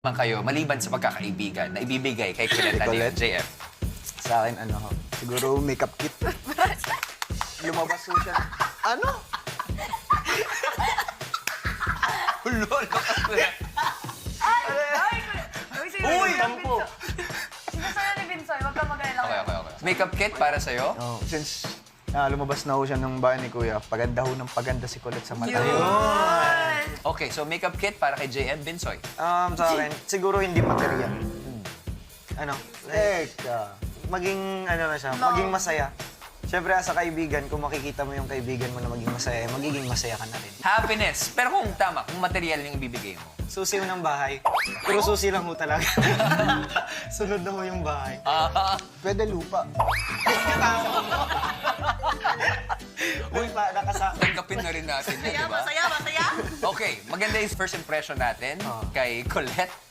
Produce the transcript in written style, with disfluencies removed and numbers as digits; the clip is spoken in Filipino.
man kayo, maliban sa pagkakaibigan, na ibibigay kay Colette ni Colette? JF? Sa akin, siguro makeup kit. Lumabas po siya. Ano? Lolo ka Uy! Tampo. Sinasayo ni Binsoy, huwag kang mag-alala. Okay. Makeup kit para sa'yo? Since lumabas na ho siya ng bahay ni Kuya, paganda ho ng paganda si Colette sa mata. Okay, so makeup kit para kay JF Binsoy. Sa akin, siguro hindi material. Teka. Maging, na siya, maging masaya. Siyempre, sa kaibigan, kung makikita mo yung kaibigan mo na maging masaya, magiging masaya ka na rin. Happiness. Pero kung tama, kung material yung ibibigay mo. Susi mo ng bahay. Puro susi lang ho talaga. Sunod na ho yung bahay. Pwede lupa. Uy, nakasa... Tanggapin na rin natin yun, di ba? Masaya, masaya. Okay, maganda yung first impression natin kay Colette.